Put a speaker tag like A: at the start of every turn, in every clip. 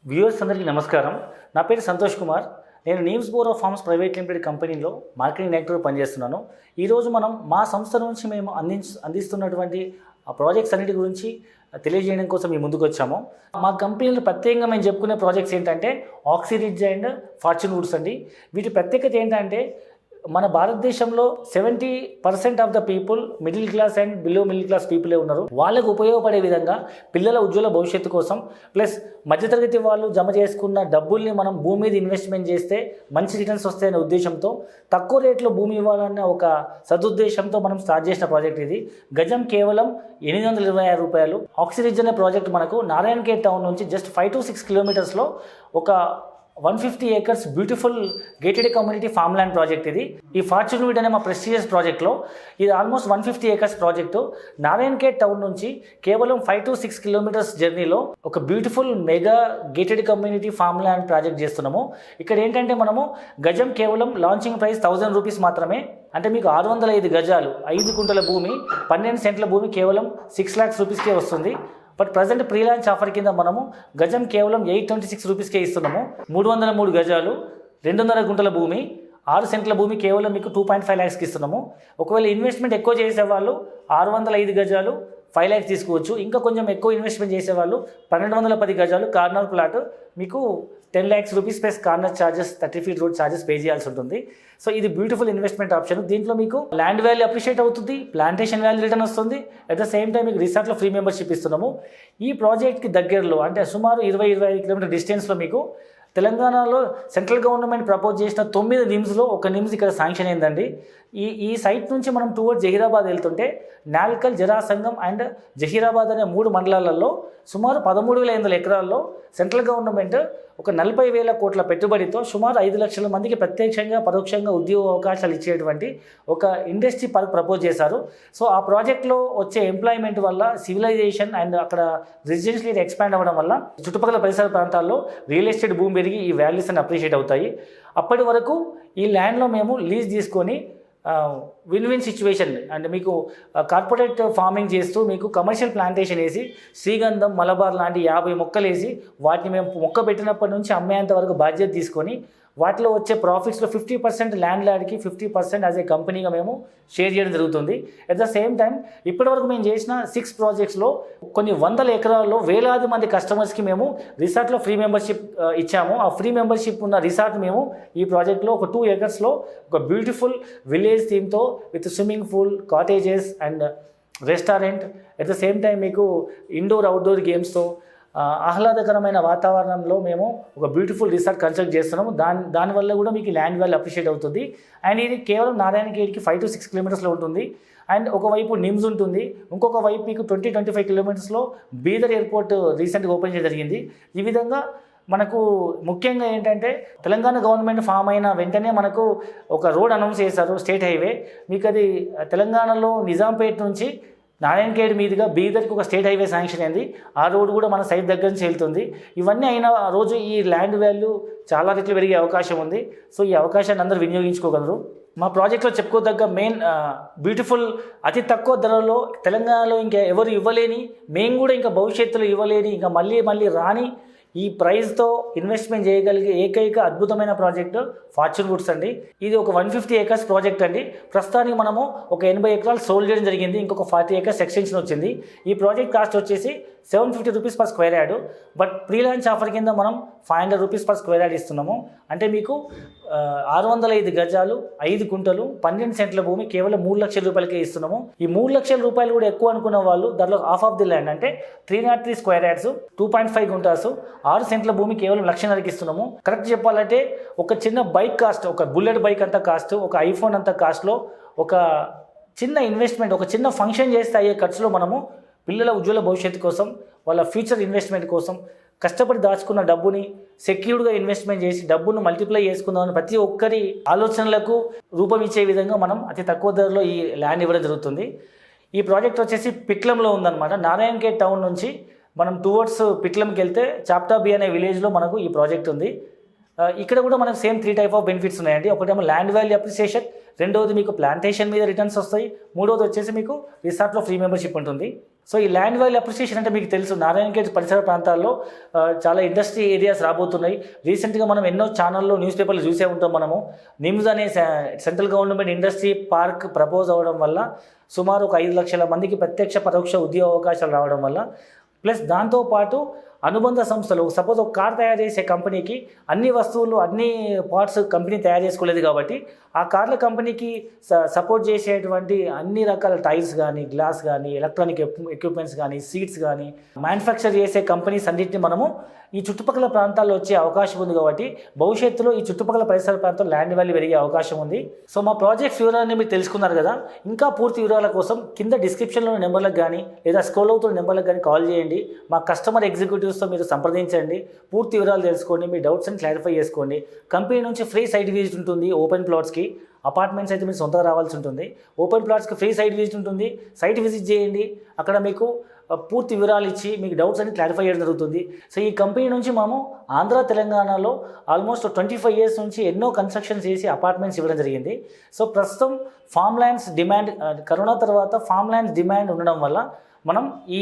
A: Viewers అందరికీ నమస్కారం. నా పేరు సంతోష్ కుమార్. నేను NIMS borrow forms private limited కంపెనీలో మార్కెటింగ్ డైరెక్టర్గా పనిచేస్తున్నాను. ఈరోజు మనం మా సంస్థ నుంచి మేము అందిస్తున్నటువంటి ప్రాజెక్ట్స్ అన్నిటి గురించి తెలియజేయడం కోసం మీ ముందుకు వచ్చాము. మా కంపెనీలో ప్రత్యేకంగా మేము చెప్పుకునే ప్రాజెక్ట్స్ ఏంటంటే ఆక్సిరిడ్జ్ అండ్ ఫార్చ్యూన్ వుడ్స్ అండి. వీటి ప్రత్యేకత ఏంటంటే మన భారతదేశంలో 70% of the people middle class and below middle class పీపులే ఉన్నారు. వాళ్ళకు ఉపయోగపడే విధంగా పిల్లల ఉజ్వల భవిష్యత్తు కోసం ప్లస్ మధ్యతరగతి వాళ్ళు జమ చేసుకున్న డబ్బుల్ని మనం భూమి మీద ఇన్వెస్ట్మెంట్ చేస్తే మంచి రిటర్న్స్ వస్తాయనే ఉద్దేశంతో తక్కువ రేట్లో భూమి ఇవ్వాలన్న ఒక సదుద్దేశంతో మనం స్టార్ట్ చేసిన ప్రాజెక్ట్ ఇది. గజం కేవలం 826 రూపాయలు. ఆక్సిరిడ్జ్ అనే ప్రాజెక్ట్ మనకు నారాయణఖేడ్ టౌన్ నుంచి జస్ట్ 5 to 6 కిలోమీటర్స్లో ఒక 150 acres beautiful gated community farm land project ఇది. ఈ ఫార్చ్యూన్ వుడ్ అనే మా ప్రెస్టీజియస్ ప్రాజెక్ట్లో ఇది almost 150 acres project Narayankhed town నుంచి కేవలం 5 to 6 కిలోమీటర్స్ జర్నీలో ఒక beautiful mega gated community farm land project చేస్తున్నాము. ఇక్కడ ఏంటంటే మనము గజం కేవలం లాంచింగ్ ప్రైస్ 1000 రూపీస్ మాత్రమే. అంటే మీకు 605 గజాలు 5 కుంటల భూమి 12 సెంట్ల భూమి కేవలం 6 lakhs రూపీస్కే వస్తుంది. But present pre launch offer కింద మనము గజం కేవలం 826 రూపీస్కే ఇస్తున్నాము. 303 గజాలు 2.5 గుంటల భూమి 6 సెంట్ల భూమి కేవలం మీకు 2.5 lakhsకి ఇస్తున్నాము. ఒకవేళ ఇన్వెస్ట్మెంట్ ఎక్కువ చేసేవాళ్ళు 605 గజాలు 5 lakhs తీసుకోవచ్చు. ఇంకా కొంచెం ఎక్కువ ఇన్వెస్ట్మెంట్ చేసేవాళ్ళు 1210 గజాలు కార్నర్ ప్లాట్ మీకు 10 lakhs rupees plus corner charges 30 feet road charges pay చేయాల్సి ఉంటుంది. సో ఇది బ్యూటిఫుల్ ఇన్వెస్ట్మెంట్ ఆప్షన్. దీంట్లో మీకు ల్యాండ్ వాల్యూ అప్రిషియేట్ అవుతుంది, ప్లాంటేషన్ వాల్యూ రిటర్న్ వస్తుంది. అట్ ద సేమ్ టైం మీకు రిసార్ట్లో ఫ్రీ మెంబర్షిప్ ఇస్తున్నాము. ఈ ప్రాజెక్ట్కి దగ్గరలో అంటే సుమారు 20-25 కిలోమీటర్ డిస్టెన్స్లో మీకు తెలంగాణలో సెంట్రల్ గవర్నమెంట్ ప్రపోజ్ చేసిన 9 నిమ్స్లో ఒక నిమ్స్ ఇక్కడ శాంక్షన్ అయిందండి. ఈ సైట్ నుంచి మనం టువర్డ్స్ జహీరాబాద్ వెళ్తుంటే నాల్కల్, జరాసంగం అండ్ జహీరాబాద్ అనే 3 మండలాలలో సుమారు 13,500 ఎకరాల్లో సెంట్రల్ గవర్నమెంట్ ఒక 40,000 కోట్ల పెట్టుబడితో సుమారు 5 లక్షల మందికి ప్రత్యక్షంగా పరోక్షంగా ఉద్యోగ అవకాశాలు ఇచ్చేటువంటి ఒక ఇండస్ట్రీ పార్క్ ప్రపోజ్ చేశారు. సో ఆ ప్రాజెక్ట్లో వచ్చే ఎంప్లాయ్మెంట్ వల్ల సివిలైజేషన్ అండ్ అక్కడ రెసిడెన్షియల్ ఎక్స్పాండ్ అవ్వడం వల్ల చుట్టుపక్కల పరిసర ప్రాంతాల్లో రియల్ ఎస్టేట్ భూమి పెరిగి ఈ వాల్యూస్ అని అప్రిషియేట్ అవుతాయి. అప్పటి వరకు ఈ ల్యాండ్లో మేము లీజ్ తీసుకొని విన్ విన్ సిచ్యువేషన్ అంటే మీకు కార్పొరేట్ ఫార్మింగ్ చేస్తూ మీకు కమర్షియల్ ప్లాంటేషన్ వేసి శ్రీగంధం, మలబార్ లాంటి 50 మొక్కలు వేసి వాటిని మేము మొక్క పెట్టినప్పటి నుంచి అమ్మేంత వరకు బాధ్యత తీసుకొని వాటిలో వచ్చే ప్రాఫిట్స్లో 50% ల్యాండ్ లార్డ్కి 50% యాజ్ ఏ కంపెనీగా మేము షేర్ చేయడం జరుగుతుంది. అట్ ద సేమ్ టైం ఇప్పటివరకు మేము చేసిన 6 ప్రాజెక్ట్స్లో కొన్ని 100 ఎకరాల్లో వేలాది మంది కస్టమర్స్కి మేము రిసార్ట్లో ఫ్రీ మెంబర్షిప్ ఇచ్చాము. ఆ ఫ్రీ మెంబర్షిప్ ఉన్న రిసార్ట్ మేము ఈ ప్రాజెక్ట్లో ఒక 2 acresలో ఒక బ్యూటిఫుల్ విలేజ్ థీమ్తో with swimming pool, cottages and restaurant at the same time మీకు ఇండోర్ అవుట్డోర్ గేమ్స్తో ఆహ్లాదకరమైన వాతావరణంలో మేము ఒక బ్యూటిఫుల్ రిసార్ట్ కన్స్ట్రక్ట్ చేస్తున్నాము. దానివల్ల కూడా మీకు ల్యాండ్ వాల్యూ అప్రిషియేట్ అవుతుంది. అండ్ ఇది కేవలం నారాయణఖేడ్కి 5 to 6 కిలోమీటర్స్లో ఉంటుంది. అండ్ ఒకవైపు నిమ్స్ ఉంటుంది, ఇంకొక వైపు మీకు 20-25 కిలోమీటర్స్లో బీదర్ ఎయిర్పోర్ట్ రీసెంట్గా ఓపెన్ చేయడం జరిగింది. ఈ విధంగా మనకు ముఖ్యంగా ఏంటంటే తెలంగాణ గవర్నమెంట్ ఫామ్ అయిన వెంటనే మనకు ఒక రోడ్ అనౌన్స్ చేశారు, స్టేట్ హైవే. మీకు అది తెలంగాణలో నిజాంపేట నుంచి నారాయణఖేడ్ మీదుగా బీదర్కి ఒక స్టేట్ హైవే శాంక్షన్ అయింది. ఆ రోడ్డు కూడా మన సైట్ దగ్గర నుంచి వెళ్తుంది. ఇవన్నీ అయిన రోజు ఈ ల్యాండ్ వాల్యూ చాలా రెట్లు పెరిగే అవకాశం ఉంది. సో ఈ అవకాశాన్ని అందరూ వినియోగించుకోగలరు. మా ప్రాజెక్ట్లో చెప్పుకోదగ్గ మెయిన్ బ్యూటిఫుల్ అతి తక్కువ ధరలో తెలంగాణలో ఇంకా ఎవరు ఇవ్వలేని, మేము కూడా ఇంకా భవిష్యత్తులో ఇవ్వలేని, ఇంకా మళ్ళీ రాని ఈ ప్రైస్తో ఇన్వెస్ట్మెంట్ చేయగలిగే ఏకైక అద్భుతమైన ప్రాజెక్టు ఫార్చ్యూన్ వుడ్స్ అండి. ఇది ఒక 150 acres ప్రాజెక్ట్ అండి. ప్రస్తుతానికి మనము ఒక 80 ఎకరాలు సోల్డ్ చేయడం జరిగింది. ఇంకొక 40 acres ఎక్స్టెన్షన్ వచ్చింది. ఈ ప్రాజెక్ట్ కాస్ట్ వచ్చేసి 750 rupees per square yard. But pre launch offer కింద మనం 500 రూపీస్ పర్ స్క్వేర్ యార్డ్ ఇస్తున్నాము. అంటే మీకు 605 గజాలు 5 కుంటలు 12 సెంట్ల భూమి కేవలం 3 లక్షల రూపాయలకే ఇస్తున్నాము. ఈ 3 లక్షల రూపాయలు కూడా ఎక్కువ అనుకున్న వాళ్ళు దాంట్లో హాఫ్ ఆఫ్ ది ల్యాండ్ అంటే 303 స్క్వేర్ యార్డ్స్ 2.5 గుంటాస్ 6 సెంట్ల భూమి కేవలం 1,00,000కి ఇస్తున్నాము. కరెక్ట్ చెప్పాలంటే ఒక చిన్న బైక్ కాస్ట్, ఒక బుల్లెట్ బైక్ అంత కాస్ట్, ఒక ఐఫోన్ అంత కాస్ట్లో ఒక చిన్న ఇన్వెస్ట్మెంట్, ఒక చిన్న ఫంక్షన్ చేస్తే అయ్యే ఖర్చులో మనము పిల్లల ఉజ్వల భవిష్యత్తు కోసం, వాళ్ళ ఫ్యూచర్ ఇన్వెస్ట్మెంట్ కోసం కష్టపడి దాచుకున్న డబ్బుని సెక్యూర్డ్గా ఇన్వెస్ట్మెంట్ చేసి డబ్బును మల్టిప్లై చేసుకుందామని ప్రతి ఒక్కరి ఆలోచనలకు రూపం ఇచ్చే విధంగా మనం అతి తక్కువ ధరలో ఈ ల్యాండ్ ఇవ్వడం జరుగుతుంది. ఈ ప్రాజెక్ట్ వచ్చేసి పిట్లంలో ఉందన్నమాట. నారాయణఖేడ్ టౌన్ నుంచి మనం టువర్డ్స్ పిట్లంకి వెళ్తే చాప్టాబీ అనే విలేజ్లో మనకు ఈ ప్రాజెక్ట్ ఉంది. ఇక్కడ కూడా మనకు సేమ్ 3 type ఆఫ్ బెనిఫిట్స్ ఉన్నాయండి. ఒకటేమో ల్యాండ్ వాల్యూ అప్రిసియేషన్, రెండవది మీకు ప్లాంటేషన్ మీద రిటర్న్స్ వస్తాయి, మూడవది వచ్చేసి మీకు రిసార్ట్లో ఫ్రీ మెంబర్షిప్ ఉంటుంది. సో ఈ ల్యాండ్ వాల్యూ అప్రిసియేషన్ అంటే మీకు తెలుసు నారాయణఖేడ్ పరిసర ప్రాంతాల్లో చాలా ఇండస్ట్రీ ఏరియాస్ రాబోతున్నాయి. రీసెంట్గా మనం ఎన్నో ఛానల్లో న్యూస్ పేపర్లు చూసే ఉంటాం. మనము నిమ్స్ అనే central government industry park propose అవ్వడం వల్ల సుమారు ఒక 5 లక్షల మందికి ప్రత్యక్ష పరోక్ష ఉద్యోగ అవకాశాలు రావడం వల్ల, ప్లస్ దాంతోపాటు అనుబంధ సంస్థలు, సపోజ్ ఒక కార్ తయారు చేసే కంపెనీకి అన్ని వస్తువులు అన్ని పార్ట్స్ కంపెనీ తయారు చేసుకోలేదు కాబట్టి ఆ కార్ల కంపెనీకి సపోర్ట్ చేసేటువంటి అన్ని రకాల టైల్స్ కానీ, గ్లాస్ కానీ, ఎలక్ట్రానిక్ ఎక్విప్మెంట్స్ కానీ, సీట్స్ కానీ మ్యానుఫ్యాక్చర్ చేసే కంపెనీస్ అన్నింటినీ మనము ఈ చుట్టుపక్కల ప్రాంతాల్లో వచ్చే అవకాశం ఉంది. కాబట్టి భవిష్యత్తులో ఈ చుట్టుపక్కల పరిసర ప్రాంతాల్లో ల్యాండ్ వాల్యూ పెరిగే అవకాశం ఉంది. సో మా ప్రాజెక్ట్స్ వివరాన్ని మీరు తెలుసుకున్నారు కదా. ఇంకా పూర్తి వివరాల కోసం కింద డిస్క్రిప్షన్లో నెంబర్లకు కానీ లేదా స్క్రోల్ అవుతున్న నెంబర్లకు కానీ కాల్ చేయండి. మా కస్టమర్ ఎగ్జిక్యూటివ్స్తో మీరు సంప్రదించండి. పూర్తి వివరాలు తెలుసుకోండి, మీ డౌట్స్ అని క్లారిఫై చేసుకోండి. కంపెనీ నుంచి ఫ్రీ సైట్ విజిట్ ఉంటుంది. ఓపెన్ ప్లాట్స్కి, అపార్ట్మెంట్స్ అయితే మీరు సొంతంగా రావాల్సి ఉంటుంది. ఓపెన్ ప్లాట్స్కి ఫ్రీ సైట్ విజిట్ ఉంటుంది. సైట్ విజిట్ చేయండి. అక్కడ మీకు పూర్తి వివరాలు ఇచ్చి మీకు డౌట్స్ అన్ని క్లారిఫై చేయడం జరుగుతుంది. సో ఈ కంపెనీ నుంచి మేము ఆంధ్ర తెలంగాణలో ఆల్మోస్ట్ 25 years నుంచి ఎన్నో కన్స్ట్రక్షన్స్ చేసి అపార్ట్మెంట్స్ ఇవ్వడం జరిగింది. సో ప్రస్తుతం ఫామ్ ల్యాండ్స్ డిమాండ్, కరోనా తర్వాత ఫామ్ ల్యాండ్స్ డిమాండ్ ఉండడం వల్ల మనం ఈ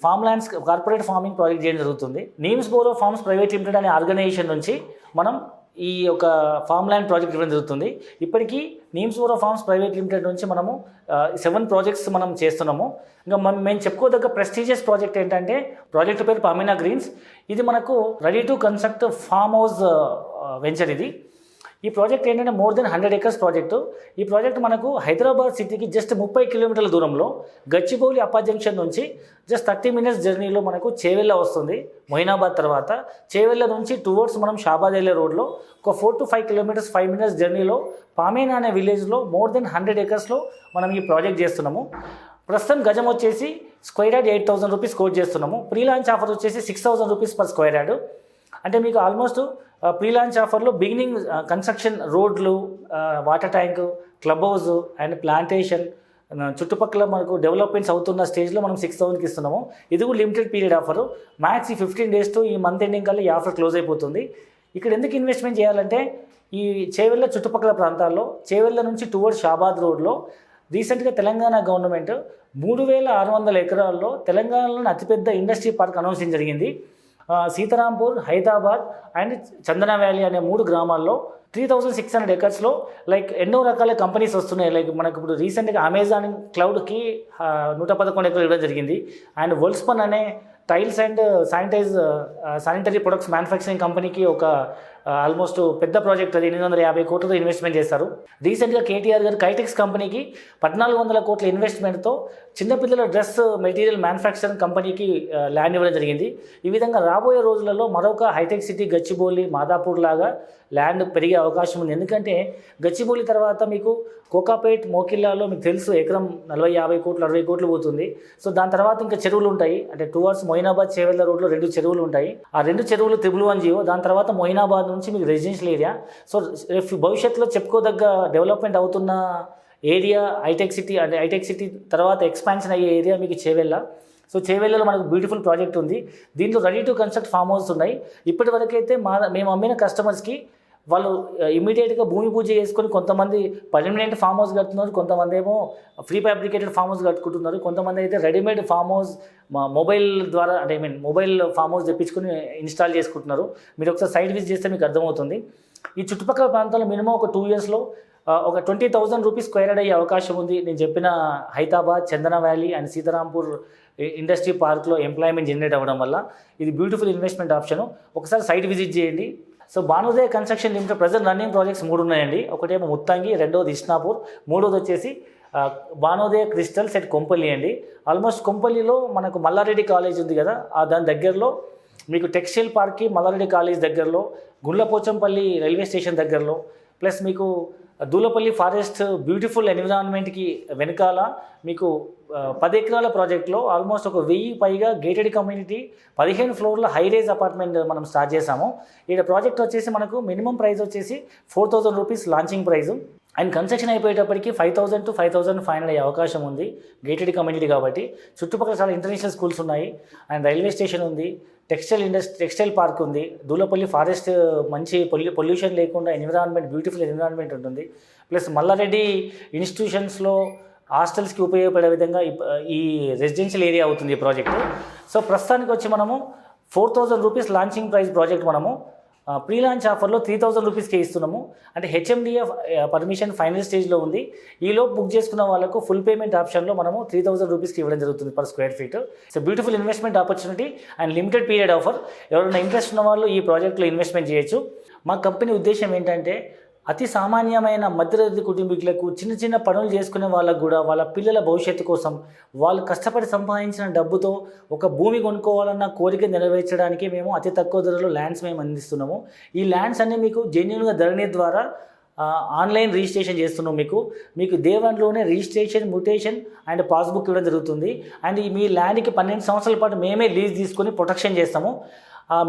A: form lands corporate farming project చేయడం జరుగుతుంది. NIMS borrow forms private limited అనే ఆర్గనైజేషన్ నుంచి మనం ఈ యొక్క ఫామ్ ల్యాండ్ ప్రాజెక్ట్ ఇవ్వడం జరుగుతుంది. ఇప్పటికీ NIMS borrow forms private limited నుంచి మనము 7 ప్రాజెక్ట్స్ మనం చేస్తున్నాము. ఇంకా మేము చెప్పుకోదగ్గ ప్రెస్టీజియస్ ప్రాజెక్ట్ ఏంటంటే ప్రాజెక్ట్ పేరు పమీనా గ్రీన్స్. ఇది మనకు ready to construct farm house venture. ఇది ఈ ప్రాజెక్ట్ ఏంటంటే మోర్ దెన్ 100 acres ప్రాజెక్టు. ఈ ప్రాజెక్ట్ మనకు హైదరాబాద్ సిటీకి జస్ట్ 30 kilometers దూరంలో గచ్చిబౌలి అప్పా జంక్షన్ నుంచి జస్ట్ 30 minutes జర్నీలో మనకు చేవెళ్ళ వస్తుంది. మొయినాబాద్ తర్వాత చేవెళ్ళ నుంచి టువర్డ్స్ మనం షాబాద్ వెళ్ళే రోడ్లో ఒక 4 to 5 kilometers 5 minutes జర్నీలో పామేనా అనే విలేజ్లో మోర్ దెన్ 100 acresలో మనం ఈ ప్రాజెక్ట్ చేస్తున్నాము. ప్రస్తుతం గజం వచ్చేసి స్క్వేర్ యార్డ్ 8,000 rupees కోట్ చేస్తున్నాము. ప్రీ లాంచ్ ఆఫర్ వచ్చేసి 6,000 rupees per square yard. అంటే మీకు ఆల్మోస్ట్ ప్రీ లాంచ్ ఆఫర్లో బిగినింగ్ కన్స్ట్రక్షన్, రోడ్లు, water tank, club house and plantation చుట్టుపక్కల మనకు డెవలప్మెంట్స్ అవుతున్న స్టేజ్లో మనం 6,000కి ఇస్తున్నాము. ఇది కూడా లిమిటెడ్ పీరియడ్ ఆఫరు. మ్యాక్స్ ఈ 15 days టు ఈ మంత్ ఎండింగ్ కల్లా ఈ ఆఫర్ క్లోజ్ అయిపోతుంది. ఇక్కడ ఎందుకు ఇన్వెస్ట్మెంట్ చేయాలంటే ఈ చేవెళ్ళ చుట్టుపక్కల ప్రాంతాల్లో, చేవెళ్ళ నుంచి టువర్డ్స్ షాబాద్ రోడ్లో రీసెంట్గా తెలంగాణ గవర్నమెంట్ 3,600 acres తెలంగాణలోని అతిపెద్ద ఇండస్ట్రీ పార్క్ అనౌన్స్ జరిగింది. Sitarampur, Hyderabad and Chandana valley అనే 3 గ్రామాల్లో 3,600 acresలో లైక్ ఎన్నో రకాల కంపెనీస్ వస్తున్నాయి. లైక్ మనకు ఇప్పుడు రీసెంట్గా అమెజాన్ క్లౌడ్కి 111 acres ఇవ్వడం జరిగింది. అండ్ వరల్డ్స్పన్ అనే tiles and sanitary products manufacturing కంపెనీకి ఒక ఆల్మోస్ట్ పెద్ద ప్రాజెక్ట్, అది 850 కోట్లతో ఇన్వెస్ట్మెంట్ చేస్తారు. రీసెంట్గా కేటీఆర్ గారు కైటెక్స్ కంపెనీకి 1,400 కోట్ల ఇన్వెస్ట్మెంట్తో చిన్నపిల్లల డ్రెస్ మెటీరియల్ మ్యానుఫ్యాక్చరింగ్ కంపెనీకి ల్యాండ్ ఇవ్వడం జరిగింది. ఈ విధంగా రాబోయే రోజులలో మరొక హైటెక్ సిటీ గచ్చిబౌలి, మాదాపూర్ లాగా ల్యాండ్ పెరిగే అవకాశం ఉంది. ఎందుకంటే గచ్చిబౌలి తర్వాత మీకు కోకాపేట్, మోకిల్లాలో మీకు తెలుసు ఎకరం 40-50 కోట్లు 60 కోట్లు పోతుంది. సో దాని తర్వాత ఇంకా చెరువులు ఉంటాయి. అంటే టువర్డ్స్ మొయినాబాద్ చేవెళ్ళ రోడ్లో 2 చెరువులు ఉంటాయి. ఆ 2 చెరువులు 111 దాని తర్వాత మొయినాబాద్ నుంచి మీకు రెసిడెన్షియల్ ఏరియా. సో భవిష్యత్తులో చెప్పుకోదగ్గ డెవలప్మెంట్ అవుతున్న ఏరియా హైటెక్ సిటీ. అంటే హైటెక్ సిటీ తర్వాత ఎక్స్పాన్షన్ అయ్యే ఏరియా మీకు చేవెళ్ళ. సో చేవెళ్ళలో మనకు బ్యూటిఫుల్ ప్రాజెక్ట్ ఉంది. దీంట్లో ready to construct farm house ఉన్నాయి. ఇప్పటి వరకైతే మేము అమ్మిన కస్టమర్స్కి వాళ్ళు ఇమీడియట్గా భూమి పూజ చేసుకొని కొంతమంది పర్మనెంట్ ఫామ్ హౌస్ కడుతున్నారు, కొంతమంది ఏమో ప్రీ ఫ్యాబ్రికేటెడ్ ఫామ్ హౌస్ కట్టుకుంటున్నారు, కొంతమంది అయితే రెడీమేడ్ ఫామ్ హౌస్ మొబైల్ ద్వారా అంటే మొబైల్ ఫామ్ హౌస్ తెప్పించుకొని ఇన్స్టాల్ చేసుకుంటున్నారు. మీరు ఒకసారి సైట్ విజిట్ చేస్తే మీకు అర్థమవుతుంది. ఈ చుట్టుపక్కల ప్రాంతాల్లో మినిమం ఒక 2 yearsలో ఒక 20,000 rupees స్క్వేర్ యార్డ్ అయ్యే అవకాశం ఉంది. నేను చెప్పిన Hyderabad, Chandana valley and Sitarampur industry పార్క్లో ఎంప్లాయ్మెంట్ జనరేట్ అవ్వడం వల్ల ఇది బ్యూటిఫుల్ ఇన్వెస్ట్మెంట్ ఆప్షన్. ఒకసారి సైట్ విజిట్ చేయండి. So Bhanudaya construction limited present running projects 3 ఉన్నాయండి. ఒకటేమో ముత్తంగి, రెండోది ఇష్నాపూర్, మూడోది వచ్చేసి భానుదయ క్రిస్టల్స్ ఎట్ కొంపల్లి అండి. ఆల్మోస్ట్ కొంపల్లిలో మనకు మల్లారెడ్డి కాలేజ్ ఉంది కదా, దాని దగ్గరలో మీకు టెక్స్టైల్ పార్క్కి మల్లారెడ్డి కాలేజ్ దగ్గరలో, గుండ్లపోచంపల్లి రైల్వే స్టేషన్ దగ్గరలో, ప్లస్ మీకు దూలపల్లి ఫారెస్ట్ బ్యూటిఫుల్ ఎన్విరాన్మెంట్కి వెనకాల మీకు 10 ఎకరాల ప్రాజెక్ట్లో ఆల్మోస్ట్ ఒక 1000 పైగా గేటెడ్ కమ్యూనిటీ 15 floorల హై రేజ్ అపార్ట్మెంట్ మనం స్టార్ట్ చేసాము. ఈ ప్రాజెక్ట్ వచ్చేసి మనకు మినిమం ప్రైస్ వచ్చేసి 4,000 rupees launching price. And construction అయిపోయేటప్పటికి 5,000 to 5,500 అయ్యే అవకాశం ఉంది. గేటెడ్ కమ్యూనిటీ కాబట్టి చుట్టుపక్కల చాలా ఇంటర్నేషనల్ స్కూల్స్ ఉన్నాయి. అండ్ రైల్వే స్టేషన్ ఉంది, టెక్స్టైల్ పార్క్ ఉంది, దూలపల్లి ఫారెస్ట్ మంచి పొల్యూషన్ లేకుండా ఎన్విరాన్మెంట్ బ్యూటిఫుల్ ఎన్విరాన్మెంట్ ఉంటుంది. ప్లస్ మల్లారెడ్డి ఇన్స్టిట్యూషన్స్లో హాస్టల్స్కి ఉపయోగపడే విధంగా ఈ రెసిడెన్షియల్ ఏరియా అవుతుంది ఈ ప్రాజెక్టు. సో ప్రస్తుతానికి వచ్చి మనము 4,000 రూపీస్ లాంచింగ్ ప్రైస్ ప్రాజెక్ట్ మనము ప్రీ లాంచ్ ఆఫర్లో 3,000 రూపీస్కే ఇస్తున్నాము. అంటే హెచ్ఎండిఏ పర్మిషన్ ఫైనల్ స్టేజ్లో ఉంది. ఈలోపు బుక్ చేసుకున్న వాళ్ళకు ఫుల్ పేమెంట్ ఆప్షన్లో మనము 3,000 రూపీస్కి ఇవ్వడం జరుగుతుంది per square feet. So beautiful investment opportunity and limited period offer. ఎవరైనా ఇంట్రెస్ట్ ఉన్న వాళ్ళు ఈ ప్రాజెక్ట్లో ఇన్వెస్ట్మెంట్ చేయొచ్చు. మా కంపెనీ ఉద్దేశం ఏంటంటే అతి సామాన్యమైన మధ్యతరగతి కుటుంబీకులకు చిన్న చిన్న పనులు చేసుకునే వాళ్ళకు కూడా వాళ్ళ పిల్లల భవిష్యత్తు కోసం వాళ్ళు కష్టపడి సంపాదించిన డబ్బుతో ఒక భూమి కొనుక్కోవాలన్న కోరిక నెరవేర్చడానికి మేము అతి తక్కువ ధరలో ల్యాండ్స్ మేము అందిస్తున్నాము. ఈ ల్యాండ్స్ అన్నీ మీకు జెన్యూన్గా ధరణి ద్వారా ఆన్లైన్ రిజిస్ట్రేషన్ చేస్తున్నాం. మీకు డే 1లోనే రిజిస్ట్రేషన్, మ్యూటేషన్ అండ్ పాస్బుక్ ఇవ్వడం జరుగుతుంది. అండ్ మీ ల్యాండ్కి 12 సంవత్సరాల పాటు మేమే లీజ్ తీసుకొని ప్రొటెక్షన్ చేస్తాము.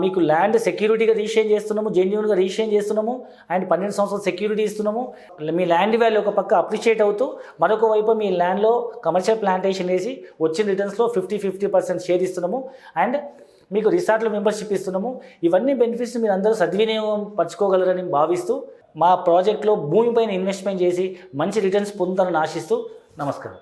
A: మీకు ల్యాండ్ సెక్యూరిటీగా రిజిస్ట్రేషన్ చేస్తున్నాము, జెన్యూన్గా రిజిస్ట్రేషన్ చేస్తున్నాము అండ్ 12 సంవత్సరాలు సెక్యూరిటీ ఇస్తున్నాము. మీ ల్యాండ్ వాల్యూ ఒక పక్క అప్రిషియేట్ అవుతూ మరొక వైపు మీ ల్యాండ్లో కమర్షియల్ ప్లాంటేషన్ వేసి వచ్చిన రిటర్న్స్లో 50% షేర్ ఇస్తున్నాము. అండ్ మీకు రిసార్ట్లో మెంబర్షిప్ ఇస్తున్నాము. ఇవన్నీ బెనిఫిట్స్ మీరు అందరూ సద్వినియోగం పరచుకోగలరని భావిస్తూ మా ప్రాజెక్ట్లో భూమిపైన ఇన్వెస్ట్మెంట్ చేసి మంచి రిటర్న్స్ పొందుతారని ఆశిస్తూ నమస్కారం.